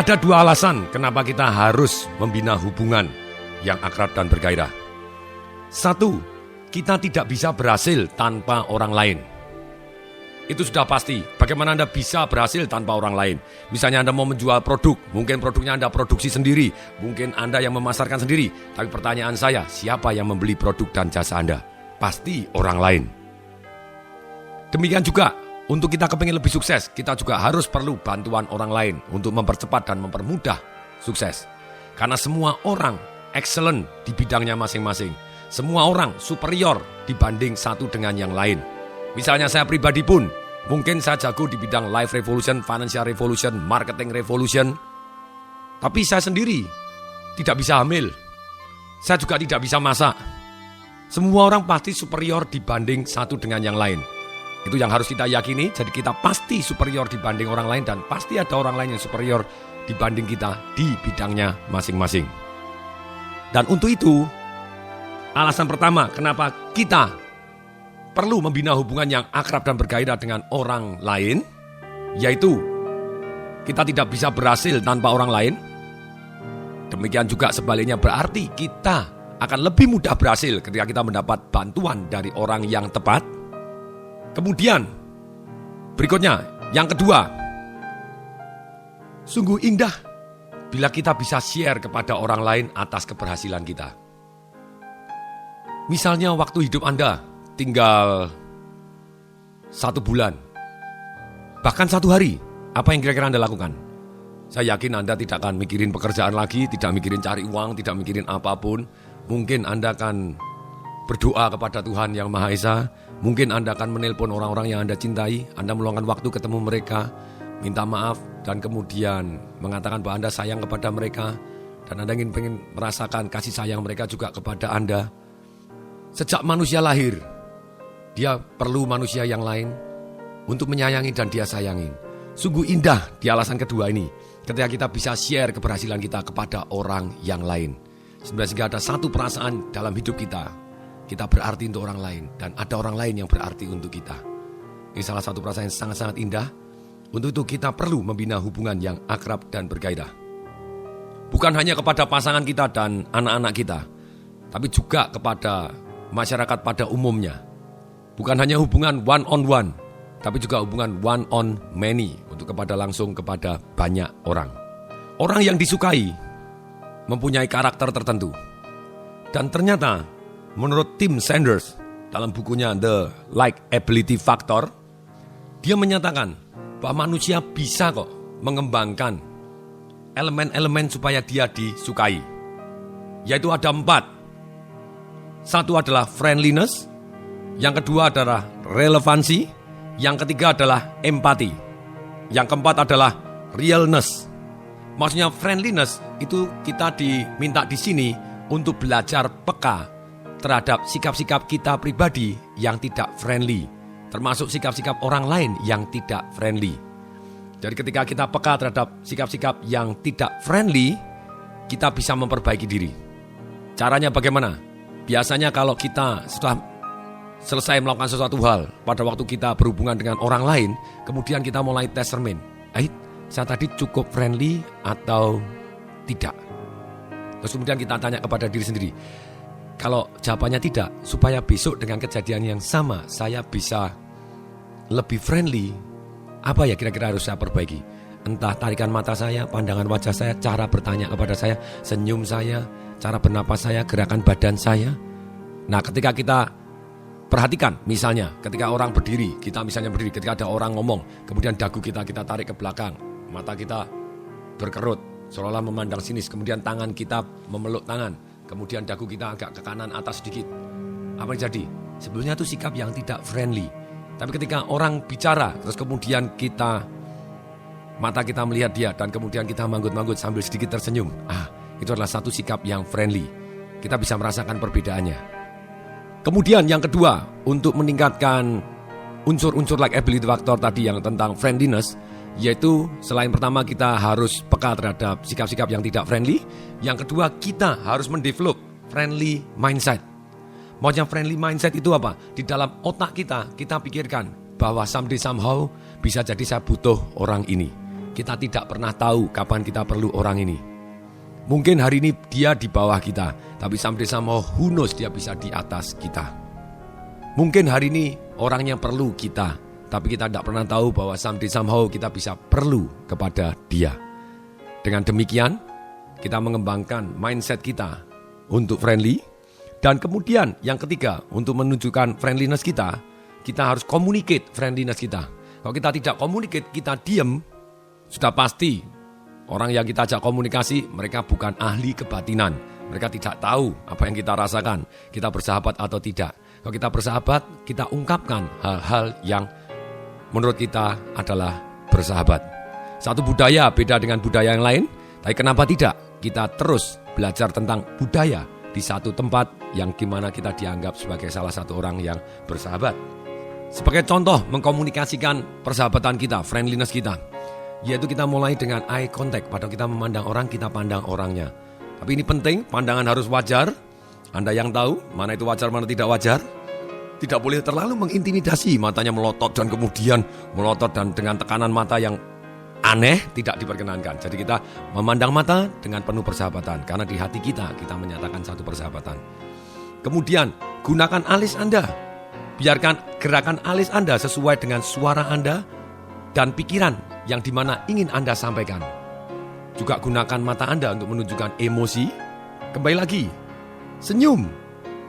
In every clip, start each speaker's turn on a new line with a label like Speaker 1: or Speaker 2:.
Speaker 1: Ada dua alasan kenapa kita harus membina hubungan yang akrab dan bergairah. Satu, kita tidak bisa berhasil tanpa orang lain. Itu sudah pasti. Bagaimana Anda bisa berhasil tanpa orang lain? Misalnya Anda mau menjual produk, mungkin produknya Anda produksi sendiri, mungkin Anda yang memasarkan sendiri. Tapi pertanyaan saya, siapa yang membeli produk dan jasa Anda? Pasti orang lain. Demikian juga, untuk kita kepingin lebih sukses, kita juga harus perlu bantuan orang lain untuk mempercepat dan mempermudah sukses. Karena semua orang excellent di bidangnya masing-masing. Semua orang superior dibanding satu dengan yang lain. Misalnya saya pribadi pun, mungkin saya jago di bidang life revolution, financial revolution, marketing revolution. Tapi saya sendiri tidak bisa hamil. Saya juga tidak bisa masak. Semua orang pasti superior dibanding satu dengan yang lain. Itu yang harus kita yakini, jadi kita pasti superior dibanding orang lain dan pasti ada orang lain yang superior dibanding kita di bidangnya masing-masing. Dan untuk itu, alasan pertama kenapa kita perlu membina hubungan yang akrab dan bergairah dengan orang lain, yaitu kita tidak bisa berhasil tanpa orang lain. Demikian juga sebaliknya berarti kita akan lebih mudah berhasil ketika kita mendapat bantuan dari orang yang tepat. Kemudian, berikutnya, yang kedua, sungguh indah bila kita bisa share kepada orang lain atas keberhasilan kita. Misalnya waktu hidup Anda tinggal 1 bulan, bahkan 1 hari, apa yang kira-kira Anda lakukan? Saya yakin Anda tidak akan mikirin pekerjaan lagi, tidak mikirin cari uang, tidak mikirin apapun. Mungkin Anda akan berdoa kepada Tuhan Yang Maha Esa. Mungkin Anda akan menelpon orang-orang yang Anda cintai. Anda meluangkan waktu ketemu mereka, minta maaf, dan kemudian mengatakan bahwa Anda sayang kepada mereka. Dan Anda ingin merasakan kasih sayang mereka juga kepada Anda. Sejak manusia lahir, dia perlu manusia yang lain untuk menyayangi dan dia sayangin. Sungguh indah di alasan kedua ini, ketika kita bisa share keberhasilan kita kepada orang yang lain. Sehingga ada satu perasaan dalam hidup kita berarti untuk orang lain dan ada orang lain yang berarti untuk kita. Ini salah satu perasaan yang sangat-sangat indah. Untuk itu kita perlu membina hubungan yang akrab dan bergairah. Bukan hanya kepada pasangan kita dan anak-anak kita, tapi juga kepada masyarakat pada umumnya. Bukan hanya hubungan one on one, tapi juga hubungan one on many, untuk langsung kepada banyak orang. Orang yang disukai mempunyai karakter tertentu. Dan ternyata menurut Tim Sanders dalam bukunya The Likability Factor, dia menyatakan bahwa manusia bisa kok mengembangkan elemen-elemen supaya dia disukai. Yaitu ada 4. Satu adalah friendliness, yang kedua adalah relevansi, yang ketiga adalah empati, yang keempat adalah realness. Maksudnya friendliness itu kita diminta di sini untuk belajar peka terhadap sikap-sikap kita pribadi yang tidak friendly, termasuk sikap-sikap orang lain yang tidak friendly. Jadi ketika kita peka terhadap sikap-sikap yang tidak friendly, kita bisa memperbaiki diri. Caranya bagaimana? Biasanya kalau kita sudah selesai melakukan sesuatu hal, pada waktu kita berhubungan dengan orang lain, kemudian kita mulai tes cermin. Saya tadi cukup friendly atau tidak? Terus kemudian kita tanya kepada diri sendiri. Kalau jawabannya tidak, supaya besok dengan kejadian yang sama saya bisa lebih friendly, apa ya kira-kira harus saya perbaiki? Entah tarikan mata saya, pandangan wajah saya, cara bertanya kepada saya, senyum saya, cara bernapas saya, gerakan badan saya. Nah, ketika kita perhatikan, misalnya ketika orang berdiri, kita misalnya berdiri, ketika ada orang ngomong, kemudian dagu kita tarik ke belakang, mata kita berkerut, seolah-olah memandang sinis, kemudian tangan kita memeluk tangan, kemudian dagu kita agak ke kanan atas sedikit. Apa yang jadi? Sebetulnya itu sikap yang tidak friendly. Tapi ketika orang bicara, terus kemudian mata kita melihat dia, dan kemudian kita manggut-manggut sambil sedikit tersenyum, itu adalah satu sikap yang friendly. Kita bisa merasakan perbedaannya. Kemudian yang kedua, untuk meningkatkan unsur-unsur likability factor tadi yang tentang friendliness, yaitu selain pertama kita harus peka terhadap sikap-sikap yang tidak friendly, yang kedua kita harus mendevelop friendly mindset. Maksudnya friendly mindset itu apa? Di dalam otak kita pikirkan bahwa someday somehow bisa jadi saya butuh orang ini. kita tidak pernah tahu kapan kita perlu orang ini. Mungkin hari ini dia di bawah kita, tapi someday somehow who knows dia bisa di atas kita. Mungkin hari ini orang yang perlu kita, tapi kita tidak pernah tahu bahwa someday somehow kita bisa perlu kepada dia. Dengan demikian, kita mengembangkan mindset kita untuk friendly. Dan kemudian yang ketiga, untuk menunjukkan friendliness kita harus communicate friendliness kita. Kalau kita tidak communicate, kita diam, sudah pasti orang yang kita ajak komunikasi, mereka bukan ahli kebatinan. Mereka tidak tahu apa yang kita rasakan, kita bersahabat atau tidak. Kalau kita bersahabat, kita ungkapkan hal-hal yang menurut kita adalah bersahabat. Satu budaya beda dengan budaya yang lain, tapi kenapa tidak? Kita terus belajar tentang budaya di satu tempat yang dimana kita dianggap sebagai salah satu orang yang bersahabat. Sebagai contoh mengkomunikasikan persahabatan kita, friendliness kita, yaitu kita mulai dengan eye contact. Pada kita memandang orang, kita pandang orangnya. Tapi ini penting, pandangan harus wajar. Anda yang tahu mana itu wajar, mana tidak wajar. Tidak boleh terlalu mengintimidasi, matanya melotot dan kemudian melotot dan dengan tekanan mata yang aneh, tidak diperkenankan. Jadi kita memandang mata dengan penuh persahabatan. Karena di hati kita menyatakan satu persahabatan. Kemudian gunakan alis Anda. Biarkan gerakan alis Anda sesuai dengan suara Anda dan pikiran yang dimana ingin Anda sampaikan. Juga gunakan mata Anda untuk menunjukkan emosi. Kembali lagi, senyum.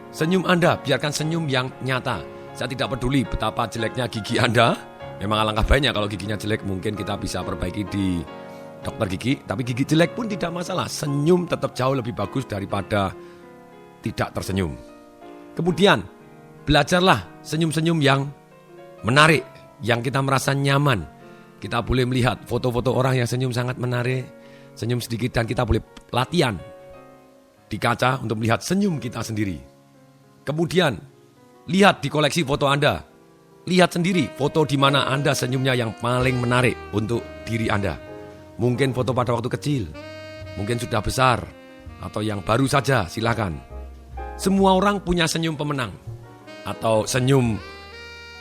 Speaker 1: Senyum Anda, biarkan senyum yang nyata. Saya tidak peduli betapa jeleknya gigi Anda. Memang alangkah baiknya kalau giginya jelek, mungkin kita bisa perbaiki di dokter gigi. Tapi gigi jelek pun tidak masalah. Senyum tetap jauh lebih bagus daripada tidak tersenyum. Kemudian, belajarlah senyum-senyum yang menarik, yang kita merasa nyaman. Kita boleh melihat foto-foto orang yang senyum sangat menarik, senyum sedikit, dan kita boleh latihan di kaca untuk melihat senyum kita sendiri. Kemudian, lihat di koleksi foto Anda. Lihat sendiri foto di mana Anda senyumnya yang paling menarik untuk diri Anda. Mungkin foto pada waktu kecil, mungkin sudah besar, atau yang baru saja, silakan. Semua orang punya senyum pemenang. Atau senyum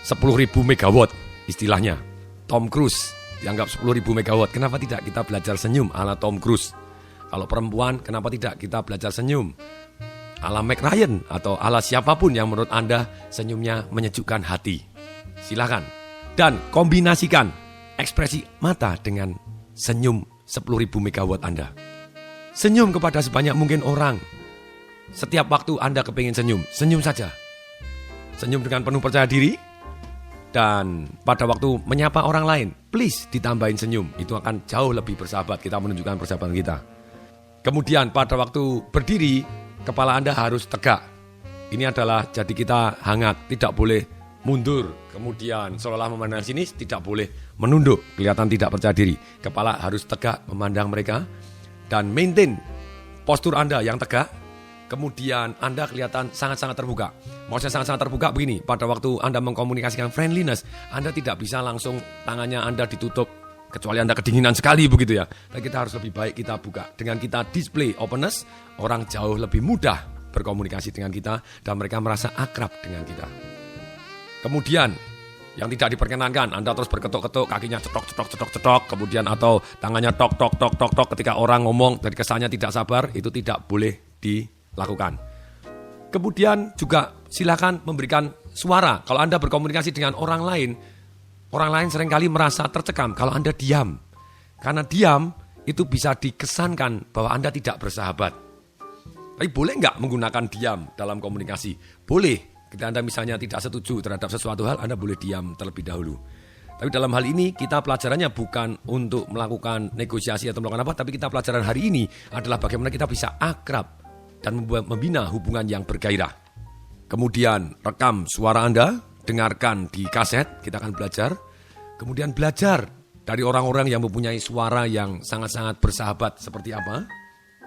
Speaker 1: 10.000 megawatt istilahnya. Tom Cruise dianggap 10.000 megawatt. Kenapa tidak kita belajar senyum ala Tom Cruise? Kalau perempuan, kenapa tidak kita belajar senyum ala Meg Ryan atau ala siapapun yang menurut Anda senyumnya menyejukkan hati? Silakan. Dan kombinasikan ekspresi mata dengan senyum 10.000 megawatt Anda. Senyum kepada sebanyak mungkin orang. Setiap waktu Anda kepingin senyum, senyum saja. Senyum dengan penuh percaya diri. Dan pada waktu menyapa orang lain, please ditambahin senyum. Itu akan jauh lebih bersahabat, kita menunjukkan persahabatan kita. Kemudian pada waktu berdiri, kepala Anda harus tegak. Ini adalah jadi kita hangat, tidak boleh mundur. Kemudian seolah memandang sini, tidak boleh menunduk, kelihatan tidak percaya diri. Kepala harus tegak memandang mereka. Dan maintain postur Anda yang tegak. Kemudian Anda kelihatan sangat-sangat terbuka. Maksudnya sangat-sangat terbuka begini, pada waktu Anda mengkomunikasikan friendliness, Anda tidak bisa langsung tangannya Anda ditutup, kecuali Anda kedinginan sekali begitu ya. Tapi kita harus lebih baik kita buka. Dengan kita display openness, orang jauh lebih mudah berkomunikasi dengan kita dan mereka merasa akrab dengan kita. Kemudian yang tidak diperkenankan, Anda terus berketuk-ketuk, kakinya cetok, kemudian atau tangannya tok ketika orang ngomong dari kesannya tidak sabar, itu tidak boleh dilakukan. Kemudian juga silakan memberikan suara. Kalau Anda berkomunikasi dengan orang lain seringkali merasa tercekam kalau Anda diam. Karena diam itu bisa dikesankan bahwa Anda tidak bersahabat. Tapi boleh nggak menggunakan diam dalam komunikasi? Boleh. Ketika Anda misalnya tidak setuju terhadap sesuatu hal, Anda boleh diam terlebih dahulu. Tapi dalam hal ini kita pelajarannya bukan untuk melakukan negosiasi atau melakukan apa, tapi kita pelajaran hari ini adalah bagaimana kita bisa akrab dan membina hubungan yang bergairah. Kemudian rekam suara Anda, dengarkan di kaset, kita akan belajar. Kemudian belajar dari orang-orang yang mempunyai suara yang sangat-sangat bersahabat seperti apa.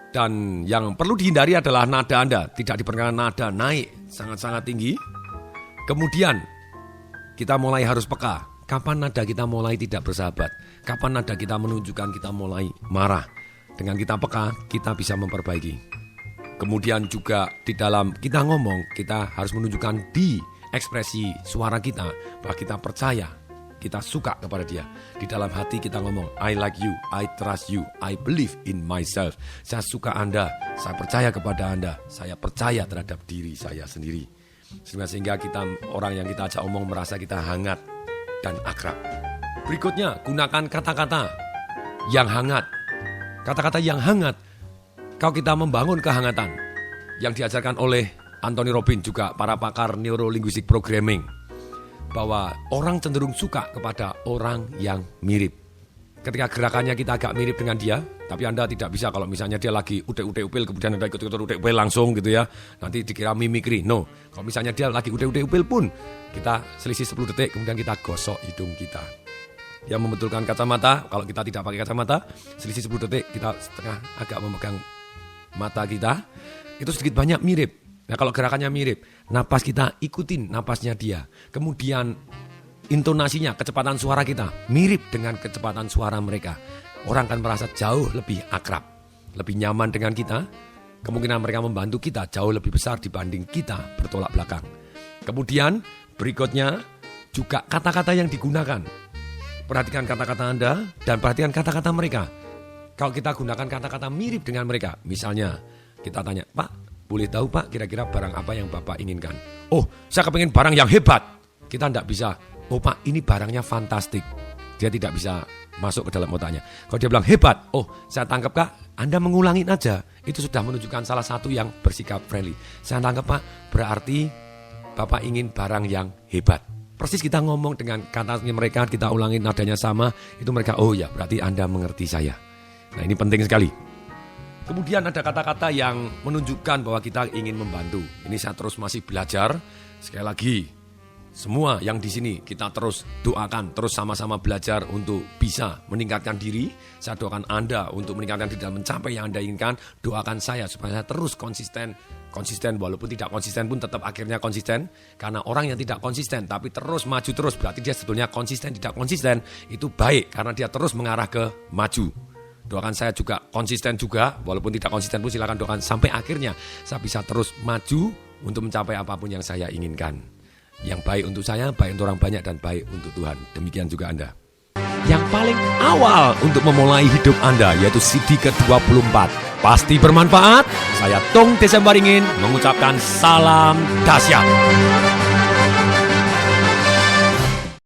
Speaker 1: Dan yang perlu dihindari adalah nada Anda. Tidak diperkenankan nada naik sangat-sangat tinggi. Kemudian kita mulai harus peka. Kapan nada kita mulai tidak bersahabat? Kapan nada kita menunjukkan kita mulai marah? Dengan kita peka, kita bisa memperbaiki. Kemudian juga di dalam kita ngomong, kita harus menunjukkan di ekspresi suara kita bahwa kita percaya kita suka kepada dia. Di dalam hati kita ngomong, I like you, I trust you, I believe in myself. Saya suka Anda, saya percaya kepada Anda, saya percaya terhadap diri saya sendiri. Sehingga kita, orang yang kita ajak omong merasa kita hangat dan akrab. Berikutnya, gunakan kata-kata yang hangat. Kata-kata yang hangat, kalau kita membangun kehangatan yang diajarkan oleh Anthony Robbins, juga para pakar neurolinguistic programming, bahwa orang cenderung suka kepada orang yang mirip. Ketika gerakannya kita agak mirip dengan dia, tapi Anda tidak bisa kalau misalnya dia lagi ude-ude-upil, kemudian Anda ikut-ikut ude-upil langsung gitu ya, nanti dikira mimikri. No, kalau misalnya dia lagi ude-ude-upil pun, kita selisih 10 detik, kemudian kita gosok hidung kita. Yang membetulkan kacamata, kalau kita tidak pakai kacamata, selisih 10 detik, kita setengah agak memegang mata kita, itu sedikit banyak mirip. Nah kalau gerakannya mirip, napas kita ikutin napasnya dia. Kemudian intonasinya, kecepatan suara kita mirip dengan kecepatan suara mereka. Orang akan merasa jauh lebih akrab, lebih nyaman dengan kita. Kemungkinan mereka membantu kita jauh lebih besar dibanding kita bertolak belakang. Kemudian berikutnya juga kata-kata yang digunakan. Perhatikan kata-kata Anda dan perhatikan kata-kata mereka. Kalau kita gunakan kata-kata mirip dengan mereka, misalnya kita tanya, Pak, boleh tahu Pak kira-kira barang apa yang Bapak inginkan? Oh, saya kepengen barang yang hebat. Kita tidak bisa, oh Pak ini barangnya fantastik. Dia tidak bisa masuk ke dalam otaknya. Kalau dia bilang hebat, oh saya tangkap Kak, Anda mengulangin aja. Itu sudah menunjukkan salah satu yang bersikap friendly. Saya tangkap Pak, berarti Bapak ingin barang yang hebat. Persis kita ngomong dengan katanya mereka, kita ulangin nadanya sama, itu mereka, oh ya berarti Anda mengerti saya. Nah ini penting sekali. Kemudian ada kata-kata yang menunjukkan bahwa kita ingin membantu. Ini saya terus masih belajar. Sekali lagi, semua yang di sini kita terus doakan, terus sama-sama belajar untuk bisa meningkatkan diri. Saya doakan Anda untuk meningkatkan diri dan mencapai yang Anda inginkan. Doakan saya supaya saya terus konsisten walaupun tidak konsisten pun tetap akhirnya konsisten. Karena orang yang tidak konsisten tapi terus maju terus, berarti dia sebetulnya konsisten, tidak konsisten. Itu baik karena dia terus mengarah ke maju. Doakan saya juga konsisten juga, walaupun tidak konsisten pun silakan doakan sampai akhirnya saya bisa terus maju untuk mencapai apapun yang saya inginkan. Yang baik untuk saya, baik untuk orang banyak, dan baik untuk Tuhan. Demikian juga Anda. Yang paling awal untuk memulai hidup Anda yaitu CD ke-24. Pasti bermanfaat. Saya Tung Desembaringin mengucapkan salam dahsyat.